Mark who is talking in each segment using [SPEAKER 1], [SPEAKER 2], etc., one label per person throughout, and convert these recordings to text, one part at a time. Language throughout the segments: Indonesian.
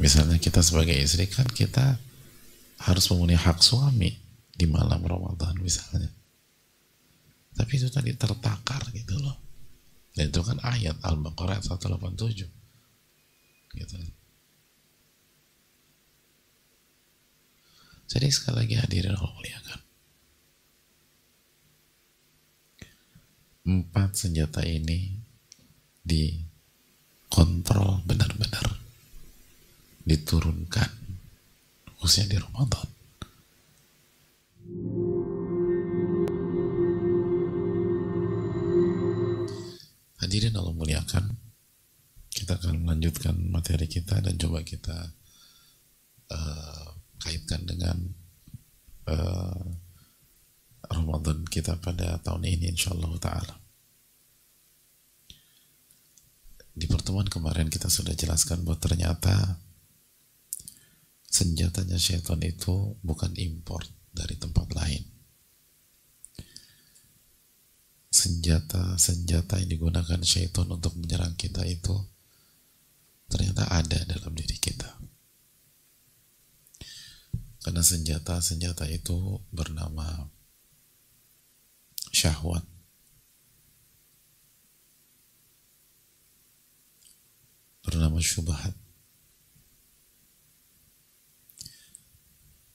[SPEAKER 1] Misalnya kita sebagai istri kan kita harus memenuhi hak suami di malam Ramadan misalnya. Tapi itu tadi tertakar gitu loh. Dan itu kan ayat Al-Baqarah 187 gitu. Jadi sekali lagi hadirin Allah muliakan, 4 senjata ini dikontrol benar-benar, diturunkan khususnya di Ramadan. Hadirin Allah muliakan, kita akan melanjutkan materi kita dan coba kita kaitkan dengan Ramadan kita pada tahun ini insyaallah ta'ala. Di pertemuan kemarin kita sudah jelaskan bahwa ternyata senjatanya syaitan itu bukan import dari tempat lain. Senjata yang digunakan syaitan untuk menyerang kita itu ternyata ada dalam diri kita. Karena senjata itu bernama syahwat, bernama syubhat,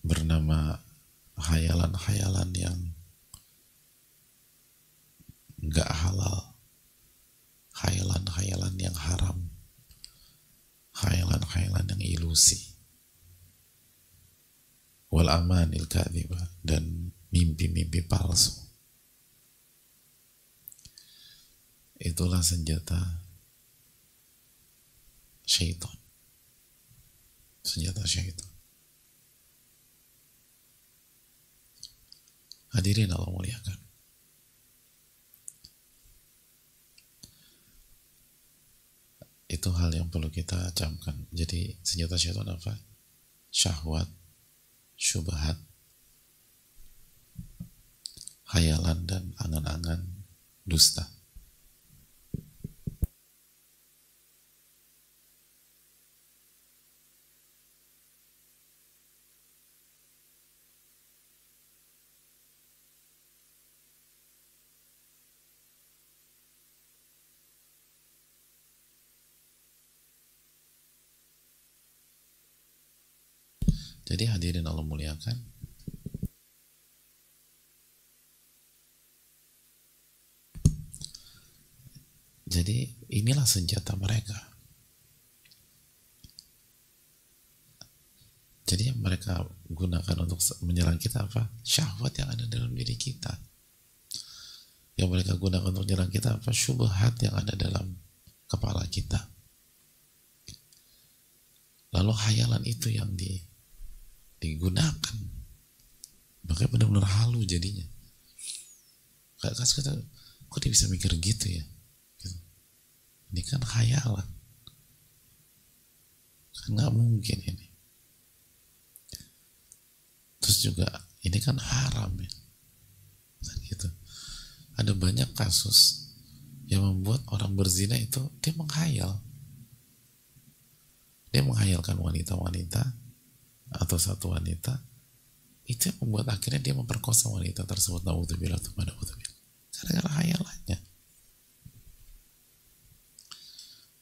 [SPEAKER 1] bernama khayalan-khayalan yang nggak halal, khayalan-khayalan yang haram, khayalan-khayalan yang ilusi, wal amanil kadhibah, dan mimpi-mimpi palsu. Itulah senjata syaitan, senjata syaitan. Hadirin Allah muliakan, itu hal yang perlu kita camkan. Jadi senjata syaitan apa? Syahwat, syubhat, khayalan, dan angan-angan dusta. Jadi hadirin Allah muliakan, jadi inilah senjata mereka. Jadi yang mereka gunakan untuk menyerang kita apa? Syahwat yang ada dalam diri kita. Yang mereka gunakan untuk menyerang kita apa? Syubhat yang ada dalam kepala kita. Lalu khayalan itu yang digunakan, makanya benar-benar halu jadinya. Kata, kok dia bisa mikir gitu ya? Gitu. Ini kan khayalan, kan nggak mungkin ini. Terus juga ini kan haram ya, gitu. Ada banyak kasus yang membuat orang berzina itu dia menghayal, dia menghayalkan wanita-wanita atau satu wanita, itu yang membuat akhirnya dia memperkosa wanita tersebut. Na'udzubillah, gara-gara hayalannya.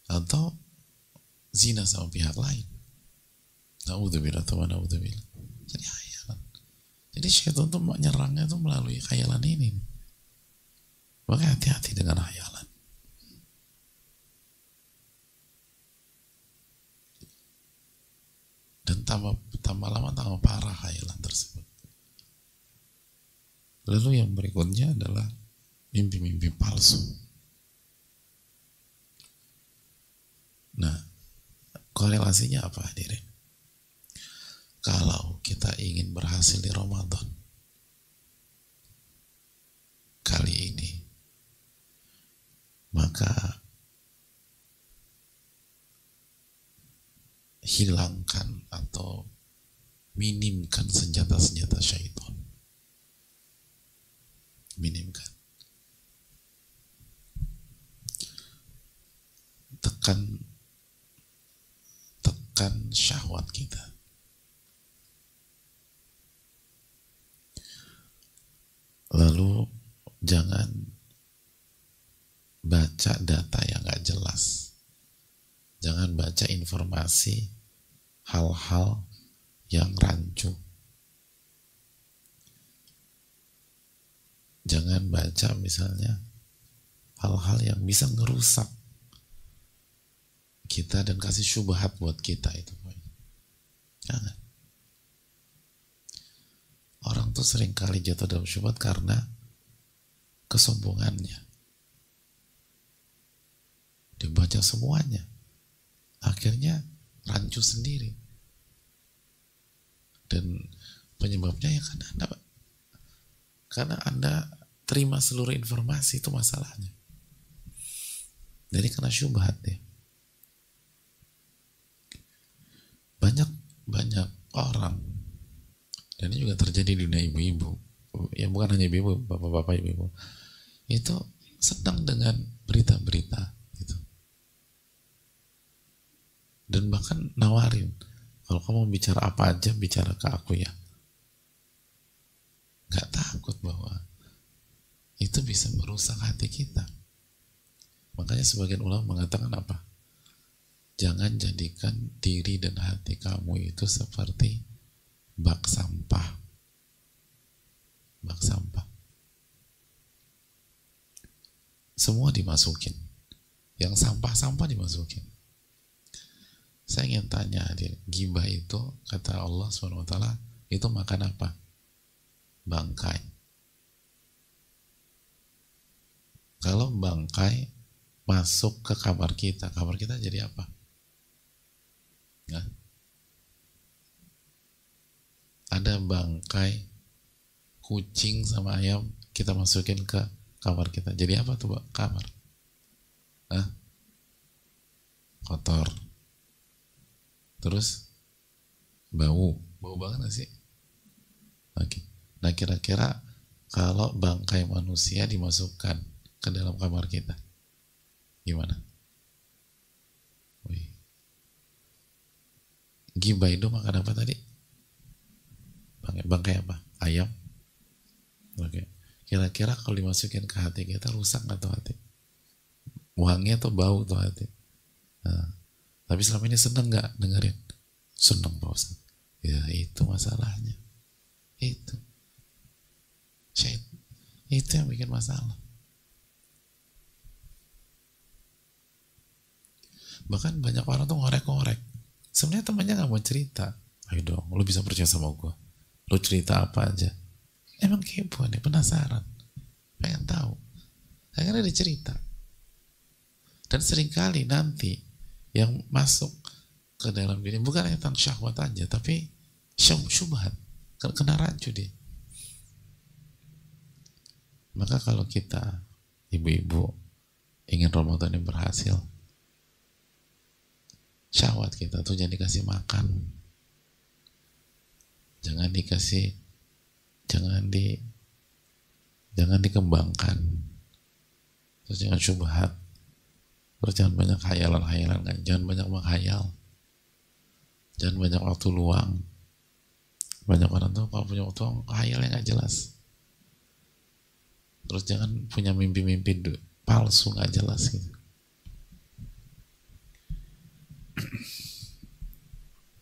[SPEAKER 1] Atau zina sama pihak lain. Na'udzubillah. Jadi hayalan. Jadi syaitan itu menyerangnya itu melalui hayalan ini. Maka hati-hati dengan hayalan. Dan tambah lama tambah parah hayalan tersebut. Lalu yang berikutnya adalah mimpi-mimpi palsu. Nah, korelasinya apa hadirin? Kalau kita ingin berhasil di Ramadan kali ini, maka hilangkan atau minimkan senjata-senjata syaitan. Minimkan. menekan syahwat kita. Lalu jangan baca data yang gak jelas. Jangan baca informasi hal-hal yang rancu. Jangan baca misalnya hal-hal yang bisa ngerusak kita dan kasih syubhat buat kita itu. Jangan. Orang tuh sering kali jatuh dalam syubhat karena kesombongannya. Dia baca semuanya. Akhirnya rancu sendiri. Dan penyebabnya ya karena Anda terima seluruh informasi, itu masalahnya. Jadi kena syubhat ya. Banyak orang, dan ini juga terjadi di dunia ibu-ibu, ya bukan hanya ibu-ibu, bapak-bapak, ibu-ibu, itu senang dengan berita-berita gitu. Dan bahkan nawarin, kalau kamu mau bicara apa aja, bicara ke aku ya. Gak takut bahwa itu bisa merusak hati kita. Makanya sebagian ulama mengatakan apa? Jangan jadikan diri dan hati kamu itu seperti bak sampah. Bak sampah. Semua dimasukin. Yang sampah-sampah dimasukin. Saya ingin tanya hadir, gibah itu kata Allah SWT itu makan apa? Bangkai. Kalau bangkai masuk ke kamar kita jadi apa? Nah, ada bangkai kucing sama ayam kita masukin ke kamar kita, jadi apa tuh kamar? Hah? Kotor. Terus bau banget gak sih? Oke. Nah kira-kira kalau bangkai manusia dimasukkan ke dalam kamar kita, gimana? Wih. Gibah itu makan apa tadi? Bangkai apa? Ayam? Oke. Kira-kira kalau dimasukin ke hati kita rusak nggak tuh hati? Wangi atau bau tuh hati? Nah, tapi selama ini seneng nggak dengerin? Seneng Pak Ustaz. Ya itu masalahnya. Itu yang bikin masalah. Bahkan banyak orang tuh ngorek-ngorek. Sebenarnya temannya nggak mau cerita. Ayo dong, lu bisa percaya sama gue. Lu cerita apa aja. Emang kepo nih, penasaran. Pengen tahu. Akhirnya dia cerita. Dan seringkali nanti yang masuk ke dalam diri bukan hanya tentang syahwat aja, tapi syubhat. Kena rancu dia. Maka kalau kita ibu-ibu ingin Ramadan yang berhasil, syahwat kita tuh jangan dikasih makan, jangan dikembangkan, terus jangan syubhat, terus jangan banyak hayalan-hayalan, jangan banyak menghayal, jangan banyak waktu luang. Banyak orang tuh kalau punya waktu luang hayalnya nggak jelas. Terus jangan punya mimpi-mimpi palsu nggak jelas gitu.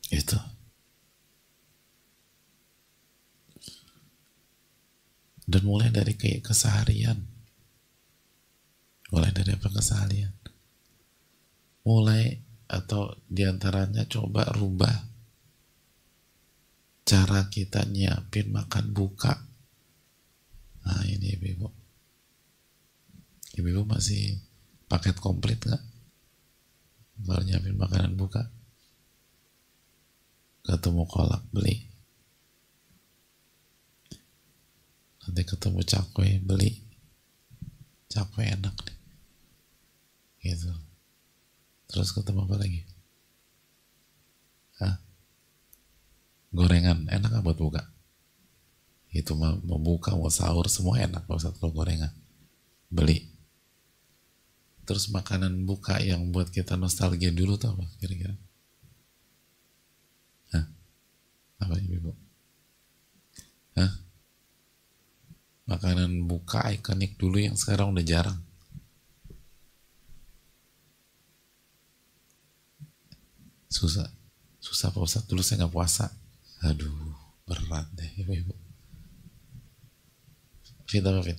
[SPEAKER 1] Itu. Dan mulai dari kayak keseharian. Mulai dari apa keseharian? Mulai atau diantaranya coba rubah cara kita nyiapin makan buka. Nah ini ibu-ibu. Ibu-ibu masih paket komplit nggak? Kalau nyiapin makanan buka? Ketemu kolak beli. Nanti ketemu cakwe beli. Cakwe enak nih. Gitu. Terus ketemu apa lagi? Hah? Gorengan enak nggak buat buka? Itu mau buka, mau sahur, semua enak kalau satu gorengan. Beli. Terus makanan buka yang buat kita nostalgia dulu tuh apa kira-kira? makanan buka ikonik dulu yang sekarang udah jarang. Susah Pak Ustadz, dulu saya nggak puasa. Aduh, berat deh ibu-ibu. Fit apa Fit?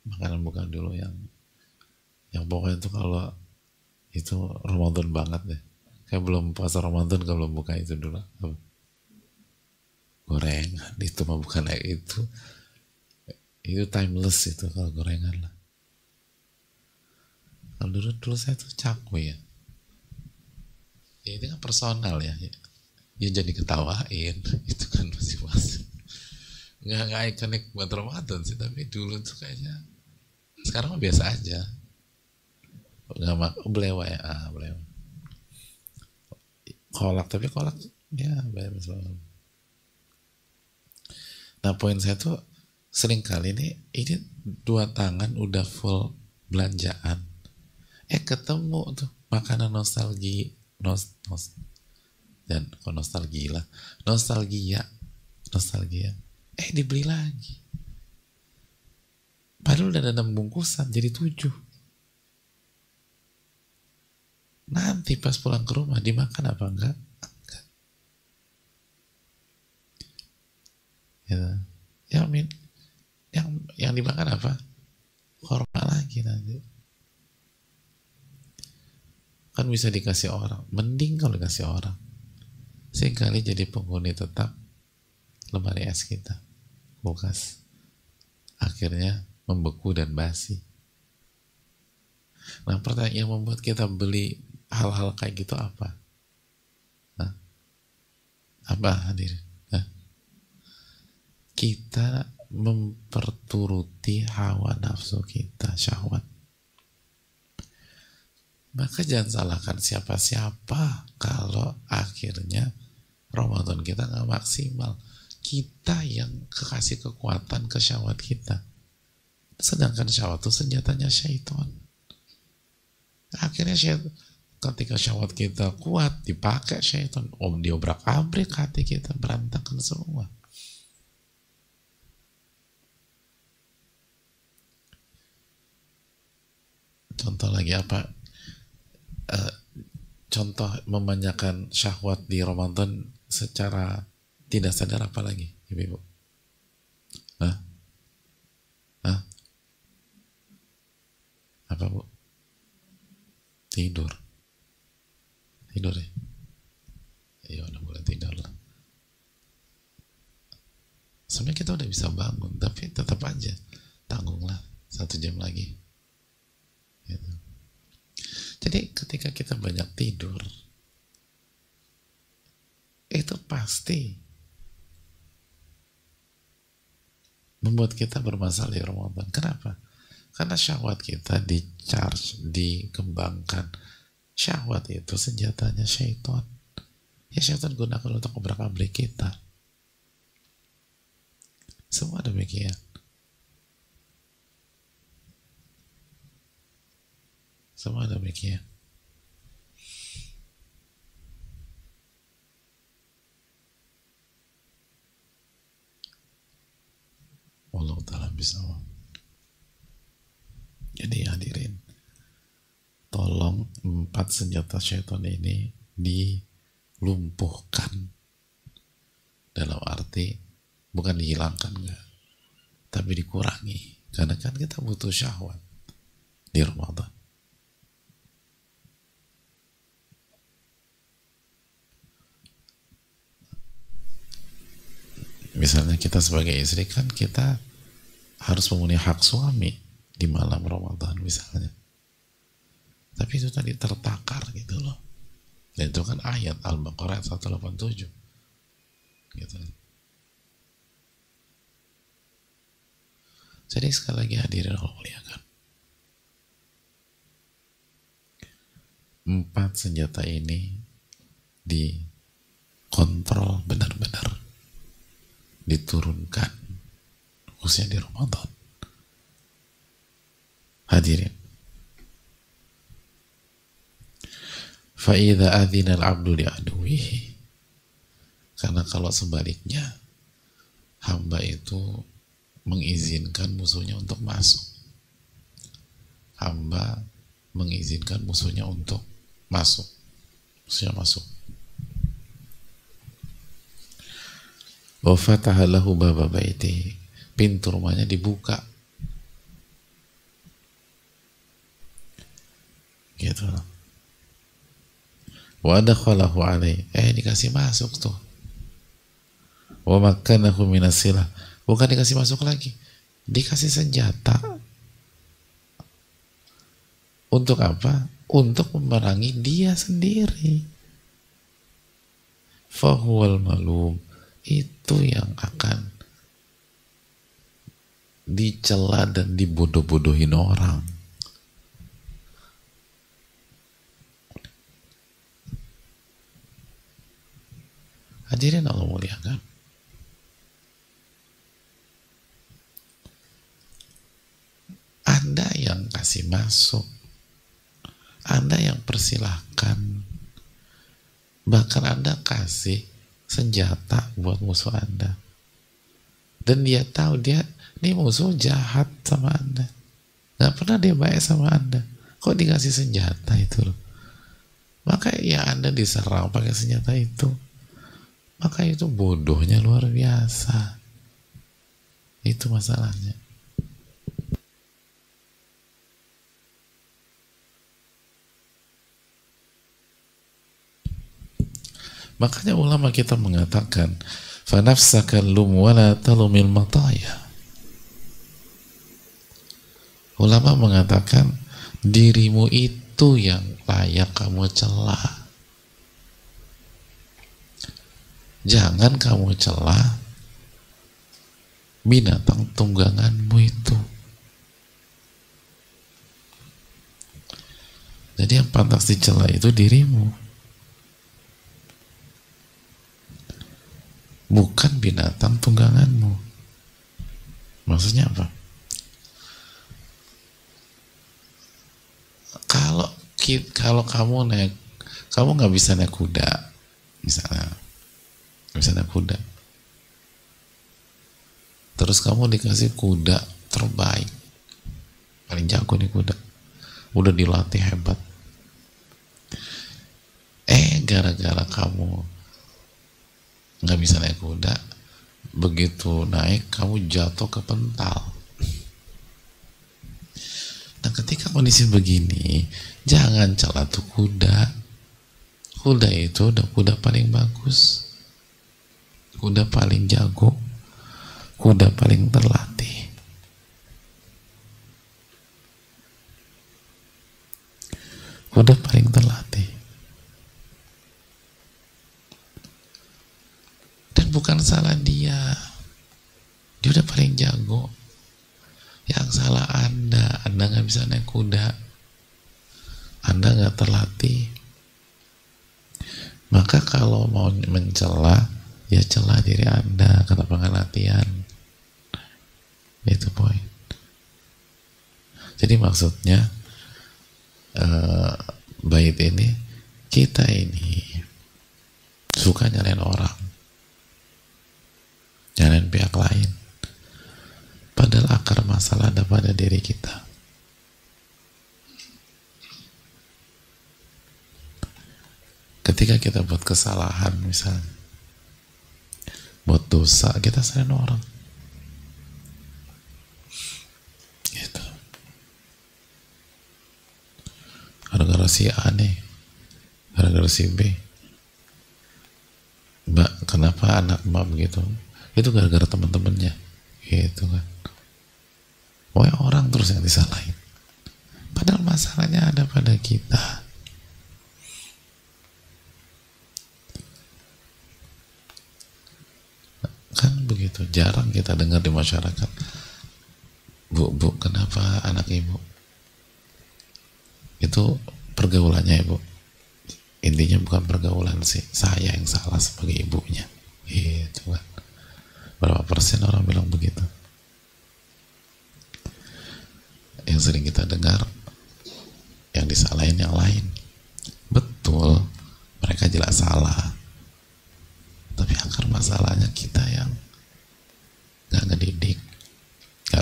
[SPEAKER 1] Makanan buka dulu yang pokoknya itu kalau itu Ramadan banget deh. Kayak belum puasa Ramadan kalau belum buka itu dulu. Gorengan itu mah bukan itu timeless itu kalau gorengan lah. Kalau dulu saya tuh cakwe ya. Ya itu kan personal ya. Ya jadi ketawain itu kan masih nggak ikonik buat Ramadan sih, tapi dulu tuh kayaknya, sekarang mah biasa aja. Nggak belewa ya, belewa. Kolak, tapi kolak ya biasa. Nah poin saya tuh sering kali ini 2 tangan udah full belanjaan, ketemu tuh makanan nostalgia dan nostalgia dibeli lagi, padahal udah ada 6 bungkusan jadi 7. Nanti pas pulang ke rumah dimakan apa enggak? Ya, yang dimakan apa? Korma lagi nanti. Kan bisa dikasih orang. Mending kalau dikasih orang. Sekali jadi penghuni tetap lemari es kita, kulkas. Akhirnya membeku dan basi. Nah, pertanyaan yang membuat kita beli hal-hal kayak gitu apa? Apa hadirin? Kita memperturuti hawa nafsu kita, syahwat. Maka jangan salahkan siapa-siapa kalau akhirnya Ramadan kita nggak maksimal. Kita yang kekasih kekuatan ke syahwat kita. Sedangkan syahwat itu senjatanya syaitan. Akhirnya ketika syahwat kita kuat, dipakai syaitan. Dia obrak-abrik hati kita, berantakan semua. Contoh lagi apa? Contoh memanjakan syahwat di Ramadan secara tidak sadar apa lagi, ibu-ibu? Apa bu? Tidur ya? Ya udah boleh tidur lah. Sebenarnya kita udah bisa bangun, tapi tetap aja tanggunglah 1 jam lagi. Gitu. Jadi ketika kita banyak tidur, itu pasti membuat kita bermasalah di Ramadan. Kenapa? Karena syahwat kita di-charge, dikembangkan. Syahwat itu senjatanya syaitan. Ya syaitan gunakan untuk obrak-abrik kita. Semua demikian. Semua demikian. Allah Ta'ala bisa. Jadi hadirin, tolong 4 senjata syaitan ini dilumpuhkan. Dalam arti bukan dihilangkan, enggak, tapi dikurangi. Karena kan kita butuh syahwat di Ramadan. Misalnya kita sebagai istri kan kita harus memenuhi hak suami di malam Ramadan misalnya. Tapi itu tadi tertakar gitu loh. Dan itu kan ayat Al-Baqarah 187. Gitu. Jadi sekali lagi hadirin Allah muliakan. 4 senjata ini dikontrol benar-benar, diturunkan khususnya di Ramadan. Hadirin, fa'idha adhina al-abdu li'aduwihi, karena kalau sebaliknya hamba itu mengizinkan musuhnya untuk masuk. Hamba mengizinkan musuhnya untuk masuk. Musuhnya masuk. Wa fataha lahu baba baiti. Pintu rumahnya dibuka. Gitu. Wa adkhalahu alaihi. Dikasih masuk tuh. Wa makkanahu minas silah. Bukan dikasih masuk lagi, dikasih senjata. Untuk apa? Untuk memerangi dia sendiri. Fahuwal malum. Itu yang akan dicela dan dibodoh-bodohin orang. Hadirin Allah muliakan. Anda yang kasih masuk, Anda yang persilahkan, bahkan Anda kasih senjata buat musuh Anda, dan dia tahu ini musuh jahat sama Anda, nggak pernah dia baik sama Anda, kok dikasih senjata itu loh. Maka ya Anda diserang pakai senjata itu, maka itu bodohnya luar biasa. Itu masalahnya. Makanya ulama kita mengatakan, fanafsaka lum wala talumil mataya. Ulama mengatakan, dirimu itu yang layak kamu cela. Jangan kamu cela binatang tungganganmu itu. Jadi yang pantas dicela itu dirimu, bukan binatang tungganganmu. Maksudnya apa? Kalau kamu nggak bisa naik kuda, misalnya, nggak bisa naik kuda, terus kamu dikasih kuda terbaik, paling jago nih kuda, udah dilatih hebat, gara-gara kamu nggak bisa naik kuda, begitu naik kamu jatuh ke pental. Nah, ketika kondisi begini, jangan cela tuh kuda. Kuda itu udah kuda paling bagus, kuda paling jago, kuda paling terlatih. Kuda paling terlatih. Bukan salah dia udah paling jago. Yang salah Anda nggak bisa naik kuda, Anda nggak terlatih. Maka kalau mau mencela, ya cela diri Anda, kenapa nggak latihan? Itu poin. Jadi maksudnya bait ini, kita ini suka nyalain orang, nyalain pihak lain, padahal akar masalah ada pada diri kita. Ketika kita buat kesalahan, misalnya buat dosa, kita salahin orang gitu, gara-gara si A nih, gara-gara si B, Mbak, kenapa anak Mbak begitu? Itu gara-gara teman-temannya gitu kan. Pokoknya orang terus yang disalahin, padahal masalahnya ada pada kita. Kan begitu. Jarang kita dengar di masyarakat, Bu, kenapa anak ibu itu pergaulannya ibu? Intinya bukan pergaulan sih, saya yang salah sebagai ibunya gitu kan. Berapa persen orang bilang begitu? Yang sering kita dengar, yang disalahin yang lain. Betul, mereka jelas salah, tapi akar masalahnya kita yang gak ngedidik,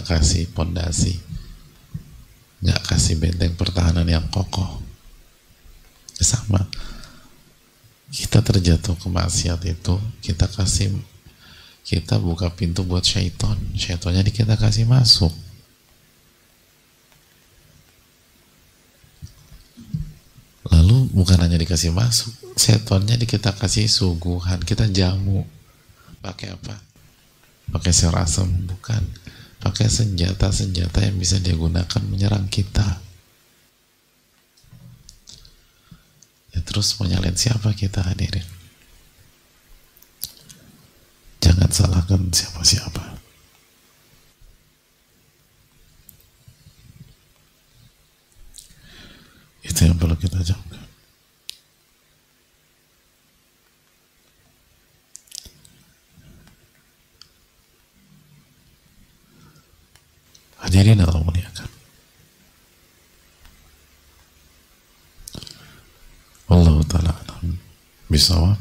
[SPEAKER 1] nggak kasih pondasi, nggak kasih benteng pertahanan yang kokoh. Sama, kita terjatuh ke maksiat itu, kita buka pintu buat syaitonnya kita kasih masuk. Lalu bukan hanya dikasih masuk, syaitonnya kita kasih suguhan, kita jamu. Pakai apa? Pakai serasem? Bukan. Pakai senjata-senjata yang bisa dia gunakan menyerang kita. Ya, terus mau nyalain siapa kita, hadirin? Jangan salahkan siapa-siapa. Itu yang perlu kita jawabkan. Hadirin Allah muliakan. Wallahu ta'ala alam bisawab.